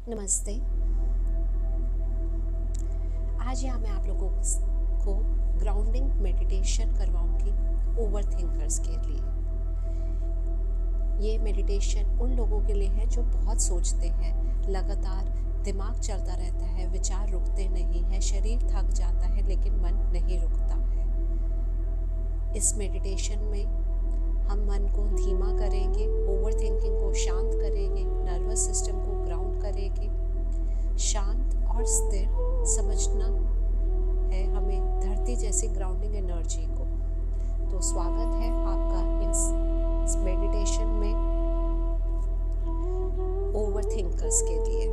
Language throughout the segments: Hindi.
नमस्ते। आज यहाँ मैं आप लोगों को ग्राउंडिंग मेडिटेशन करवाऊंगी ओवर थिंकर्स के लिए। ये मेडिटेशन उन लोगों के लिए है जो बहुत सोचते हैं, लगातार दिमाग चलता रहता है, विचार रुकते नहीं है, शरीर थक जाता है लेकिन मन नहीं रुकता है। इस मेडिटेशन में हम मन को धीमा करेंगे, ओवर थिंकिंग को शांत करेंगे, नर्वस सिस्टम को ग्राउंड करेंगे। शांत और स्थिर समझना है हमें धरती जैसी ग्राउंडिंग एनर्जी को। तो स्वागत है आपका इस मेडिटेशन में ओवर थिंकर्स के लिए।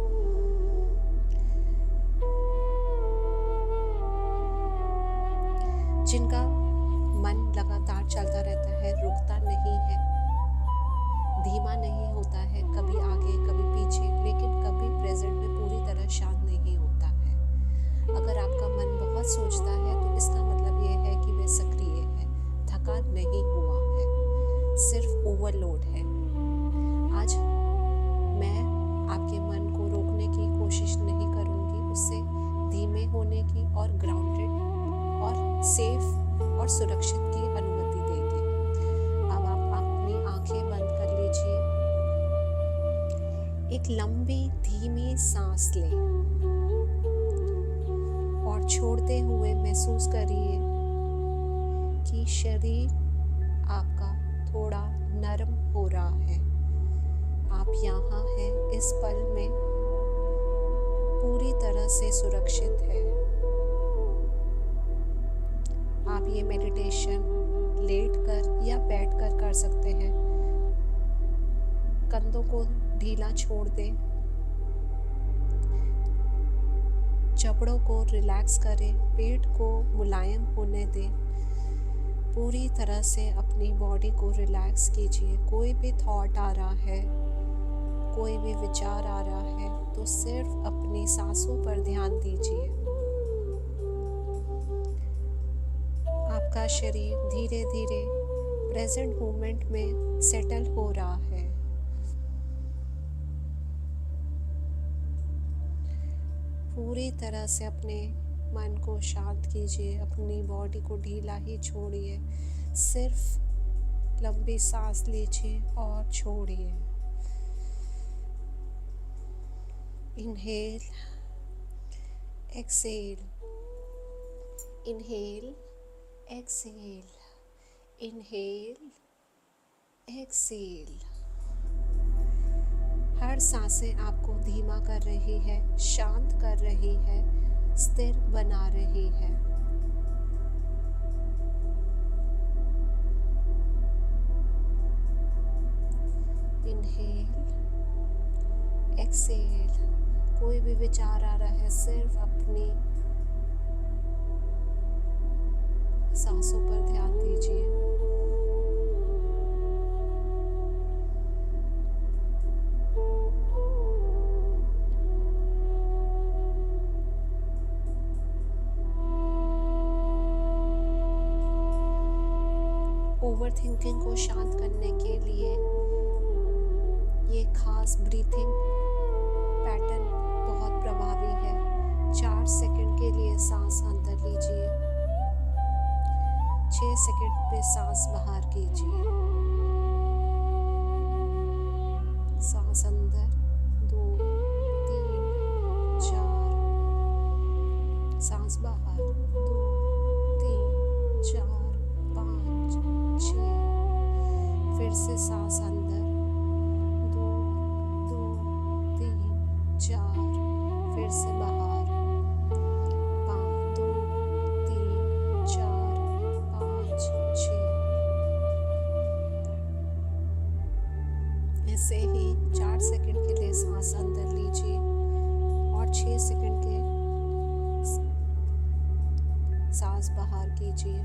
जिनका मन लगातार चलता रहता है, रुकता नहीं है, धीमा नहीं होता है, कभी आगे कभी पीछे, लेकिन कभी प्रेजेंट में पूरी तरह शांत नहीं होता है। अगर आपका मन बहुत सोचता है तो इसका मतलब ये है कि वह सक्रिय है, थका नहीं हुआ है, सिर्फ ओवरलोड है। आज मैं आपके मन को रोकने की कोशिश नहीं करूँगी, उससे धीमे होने की और ग्राउंडेड और सेफ और सुरक्षित की अनुमति देंगे। अब आप अपनी आंखें बंद कर लीजिए। एक लंबी धीमी सांस लें और छोड़ते हुए महसूस करिए कि शरीर आपका थोड़ा नरम हो रहा है। आप यहाँ हैं, इस पल में पूरी तरह से सुरक्षित है। आप ये मेडिटेशन लेटकर या बैठकर कर सकते हैं। कंधों को ढीला छोड़ दें, जबड़ों को रिलैक्स करें, पेट को मुलायम होने दें। पूरी तरह से अपनी बॉडी को रिलैक्स कीजिए। कोई भी थॉट आ रहा है, कोई भी विचार आ रहा है तो सिर्फ अपनी सांसों पर ध्यान दीजिए। आपका शरीर धीरे धीरे प्रेजेंट मोमेंट में सेटल हो रहा है। पूरी तरह से अपने मन को शांत कीजिए, अपनी बॉडी को ढीला ही छोड़िए। सिर्फ लंबी सांस लीजिए और छोड़िए। Inhale, exhale, inhale, exhale, inhale, exhale. हर सांसें आपको धीमा कर रही है, शांत कर रही है, स्थिर बना रही है। Inhale, exhale. कोई भी विचार आ रहा है, सिर्फ अपनी सांसों पर ध्यान दीजिए। ओवर थिंकिंग को शांत करने के लिए ये खास ब्रीथिंग पैटर्न बहुत प्रभावी है। 4 सेकंड के लिए सांस अंदर लीजिए, 6 सेकंड पे सांस बाहर कीजिए। सांस अंदर 2, 3, 4, सांस बाहर 2, 3, 4, 5, 6। फिर से सांस अंदर 2, 2, 3, 4। फिर से बाहर 2, 3, 4, 5, 6। ऐसे ही 4 सेकंड के लिए सांस अंदर लीजिए और 6 सेकंड के सांस बाहर कीजिए।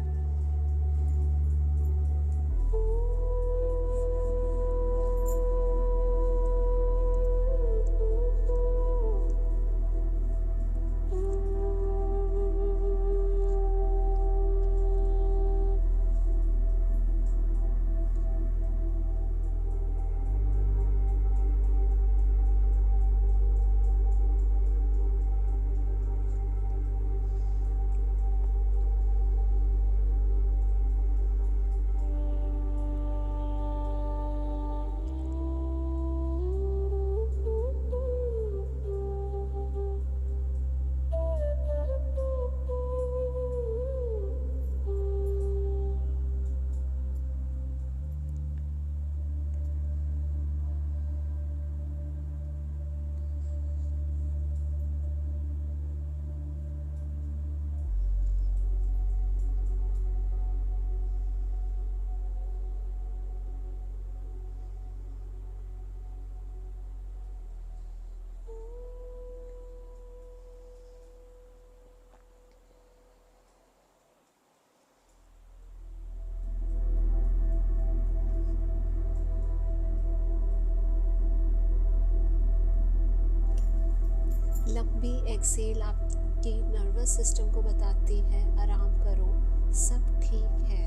लंबी एक्सेल आपकी नर्वस सिस्टम को बताती है आराम करो, सब ठीक है।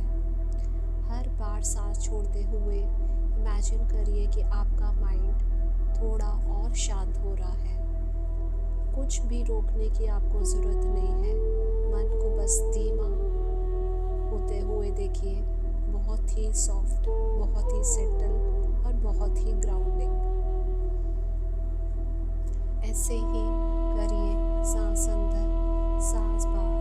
हर बार सांस छोड़ते हुए इमेजिन करिए कि आपका माइंड थोड़ा और शांत हो रहा है। कुछ भी रोकने की आपको ज़रूरत नहीं है, मन को बस धीमा होते हुए देखिए, बहुत ही सॉफ्ट, बहुत ही सेटल और बहुत ही ग्राउंडिंग। ऐसे ही करिए, सांस अंदर, सांस बाहर।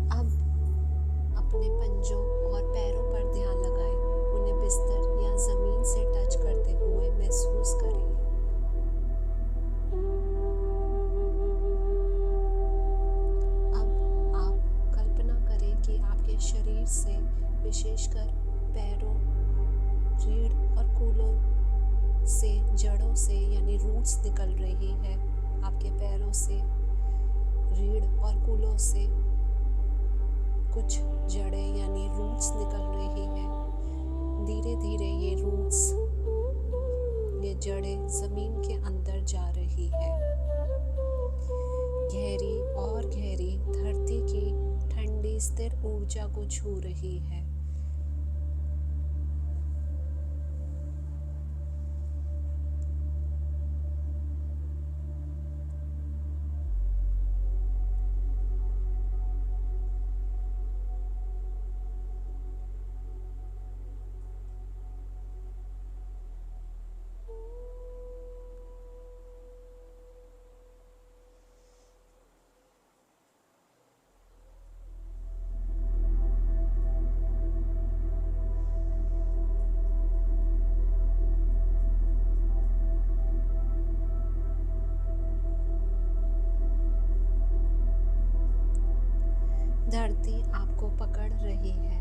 अब अपने पंजों और पैरों पर ध्यान लगाएं, उन्हें बिस्तर या ज़मीन से टच करते हुए महसूस करिए। अब आप कल्पना करें कि आपके शरीर से, विशेषकर पैरों, रीढ़ और कूलों से, जड़ों से यानी रूट्स निकल रही है। आपके पैरों से, रीढ़ और कूलों से कुछ जड़ें यानी रूट्स निकल रही है। धीरे धीरे ये रूट्स, ये जड़ें ज़मीन के अंदर जा रही है। गहरी और गहरी धरती की ठंडी स्थिर ऊर्जा को छू रही है। धरती आपको पकड़ रही है,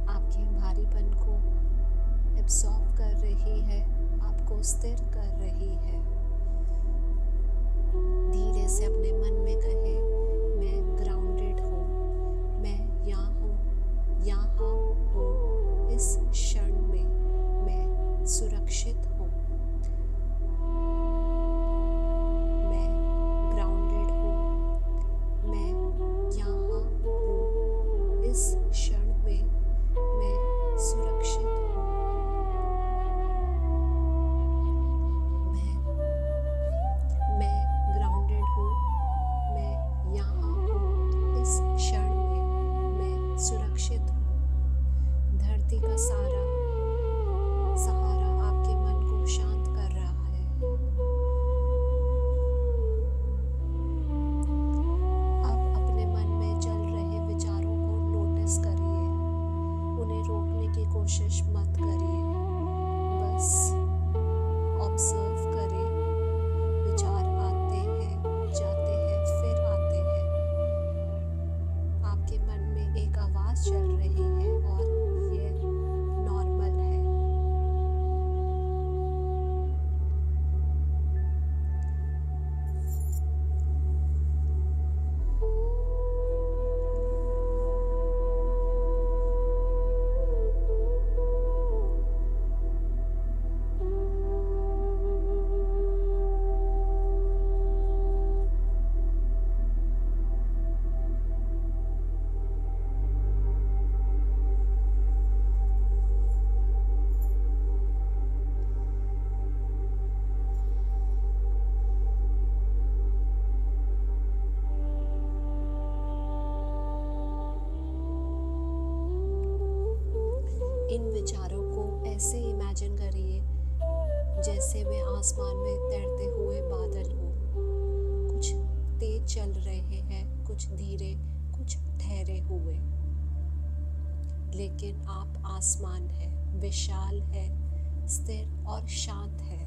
आपके भारीपन को एब्सॉर्ब कर रही है, आपको स्थिर कर रही है। धीरे से अपने मन में कहें, मैं ग्राउंडेड हूँ, मैं यहाँ हूँ, इस क्षण में मैं सुरक्षित हूँ। मैं ग्राउंडेड हूँ, मैं यहाँ हूँ, इस क्षण में मैं सुरक्षित हूँ। मैं ग्राउंडेड हूँ, जैसे मैं आसमान में तैरते हुए बादल हूँ। कुछ तेज चल रहे हैं, कुछ धीरे, कुछ ठहरे हुए, लेकिन आप आसमान है, विशाल है, स्थिर और शांत है।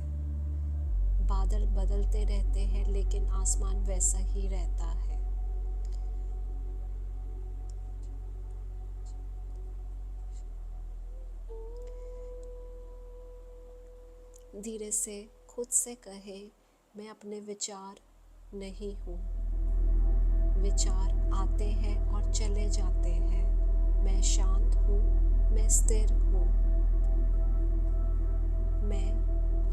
बादल बदलते रहते हैं लेकिन आसमान वैसा ही रहता है। धीरे से खुद से कहे, मैं अपने विचार नहीं हूँ। विचार आते हैं और चले जाते हैं। मैं शांत हूँ, मैं स्थिर हूँ। मैं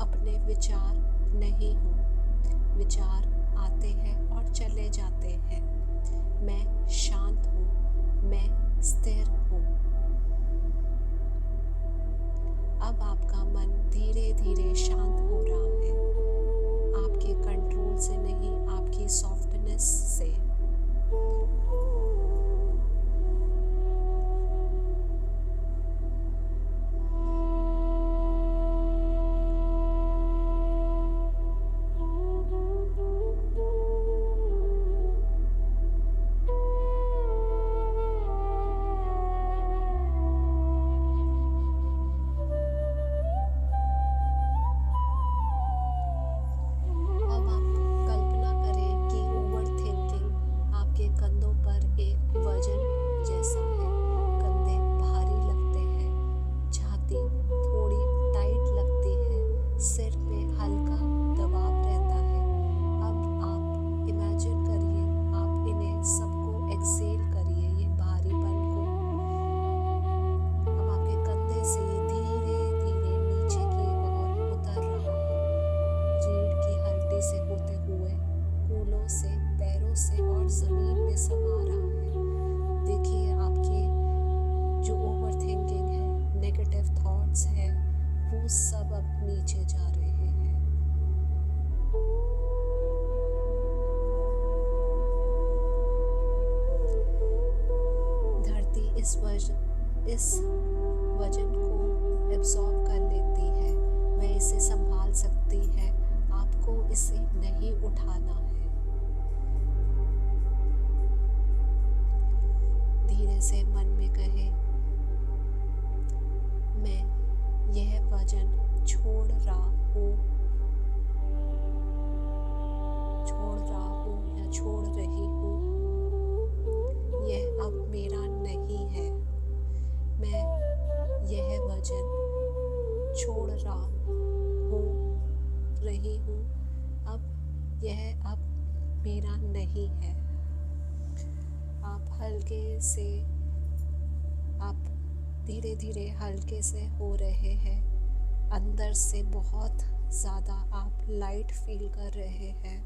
अपने विचार नहीं हूँ। विचार आते हैं और चले जाते हैं। मैं शांत हूँ, मैं स्थिर हूँ। अब आपका मन धीरे धीरे शांत हो रहा है, आपके कंट्रोल से नहीं, आपकी सॉफ्टनेस से। सब अब नीचे जा रहे हैं। धरती इस वजन को एब्सॉर्ब कर लेती है, वह इसे संभाल सकती है, आपको इसे नहीं उठाना है। धीरे से मन में कहे, मैं यह वजन छोड़ रहा हूँ या छोड़ रही हूँ। यह अब मेरा नहीं है। मैं यह वजन छोड़ रही हूँ। अब यह अब मेरा नहीं है। आप धीरे धीरे हल्के से हो रहे हैं। अंदर से बहुत ज़्यादा आप लाइट फील कर रहे हैं।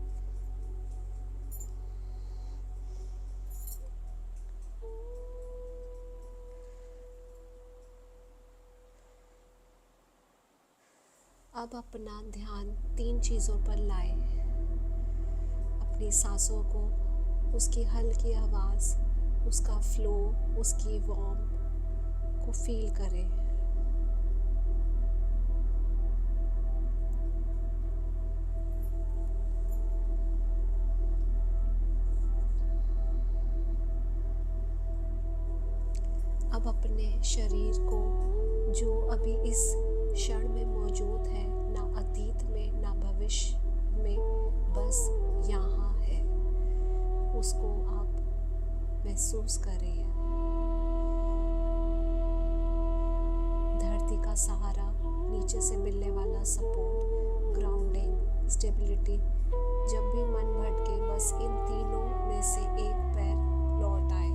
अब अपना ध्यान 3 चीज़ों पर लाएं। अपनी सांसों को, उसकी हल्की आवाज़, उसका फ्लो, उसकी वार्म को फील करें। अब अपने शरीर को, जो अभी इस क्षण में मौजूद है, ना अतीत में ना भविष्य में, बस यहाँ है, उसको आप महसूस करें। धरती का सहारा, नीचे से मिलने वाला सपोर्ट, ग्राउंडिंग, स्टेबिलिटी। जब भी मन भटके, बस इन तीनों में से एक पैर लौट आए।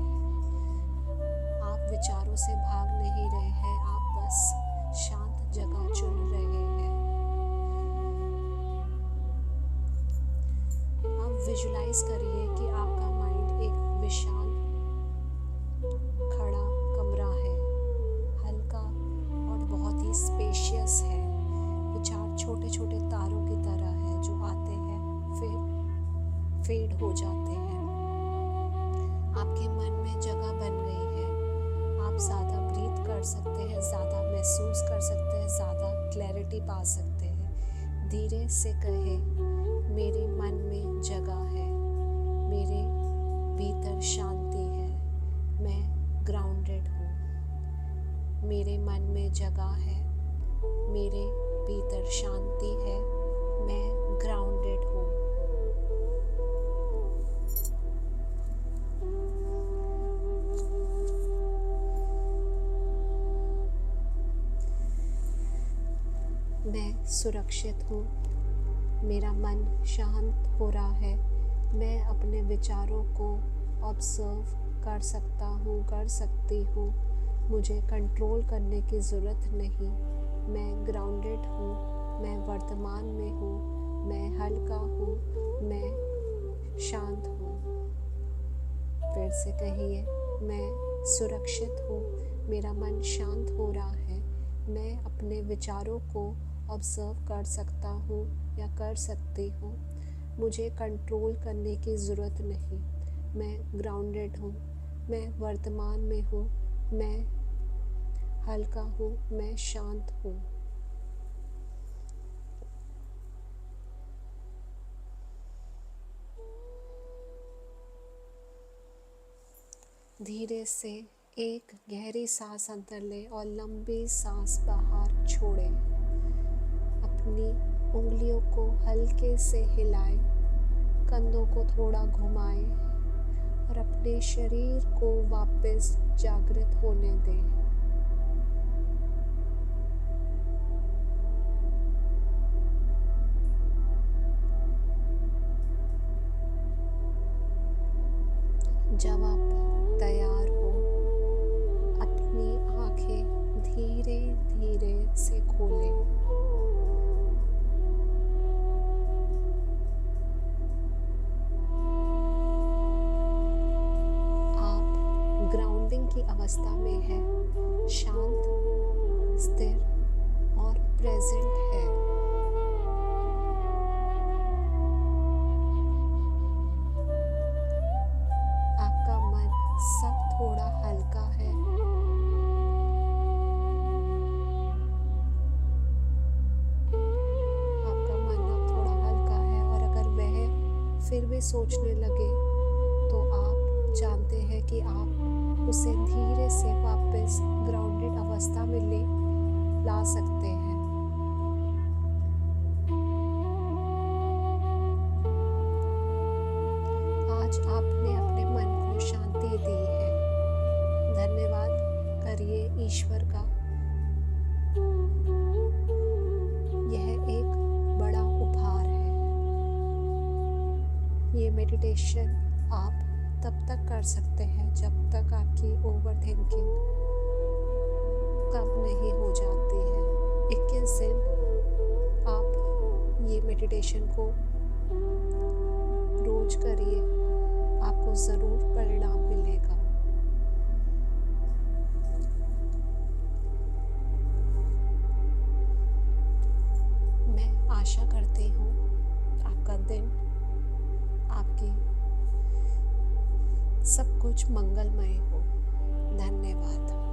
आप विचारों से भाग नहीं रहे हैं, आप बस शांत जगह चुन रहे हैं। आप विजुलाइज करिए कि आपका माइंड एक विशाल खड़ा कमरा है, हल्का और बहुत ही स्पेशियस है। विचार छोटे छोटे तारों की तरह है, जो आते हैं फिर फेड हो जाते हैं। आपके मन में जगह बन गई है। आप ज़्यादा ब्रीथ कर सकते हैं, ज़्यादा महसूस कर सकते हैं, ज़्यादा क्लैरिटी पा सकते हैं। धीरे से कहे, मेरे मन में जगह है, मेरे भीतर शांति है, मैं ग्राउंडेड हूँ। मेरे मन में जगह है, मेरे भीतर शांति है, मैं ग्राउंडेड हूँ। मैं सुरक्षित हूँ, मेरा मन शांत हो रहा है, मैं अपने विचारों को ऑब्जर्व कर सकता हूँ, कर सकती हूँ, मुझे कंट्रोल करने की ज़रूरत नहीं। मैं ग्राउंडेड हूँ, मैं वर्तमान में हूँ, मैं हल्का हूँ, मैं शांत हूँ। फिर से कहिए, मैं सुरक्षित हूँ, मेरा मन शांत हो रहा है, मैं अपने विचारों को ऑब्जर्व कर सकता हूँ या कर सकती हूँ, मुझे कंट्रोल करने की ज़रूरत नहीं। मैं ग्राउंडेड हूँ, मैं वर्तमान में हूँ, मैं हल्का हूँ, मैं शांत हूँ। धीरे से एक गहरी सांस अंदर लें और लंबी सांस बाहर छोड़ें। अपनी उंगलियों को हल्के से हिलाएं, कंधों को थोड़ा घुमाएं और अपने शरीर को वापस जागृत होने दें। जब आप तैयार हो, अपनी आंखें धीरे धीरे से खोलें। आप ग्राउंडिंग की अवस्था में है, शांत, स्थिर और प्रेजेंट है। आपका मन सब थोड़ा हल्का है। आपका मन अब थोड़ा हल्का है और अगर वह फिर भी सोचने लगे तो आप जानते हैं कि आप उसे धीरे से वापस ग्राउंडेड अवस्था में ला सकते हैं। आज आपने अपने मन को शांति दी है। धन्यवाद करिए ईश्वर का। यह एक बड़ा उपहार है। ये मेडिटेशन आप तब तक कर सकते हैं जब तक आपकी ओवर थिंकिंग कम नहीं हो जाती है। 21 दिन आप ये मेडिटेशन को रोज करिए, आपको ज़रूर परिणाम मिलेगा। मैं आशा करती हूँ आपका दिन, आपकी सब कुछ मंगलमय हो। धन्यवाद।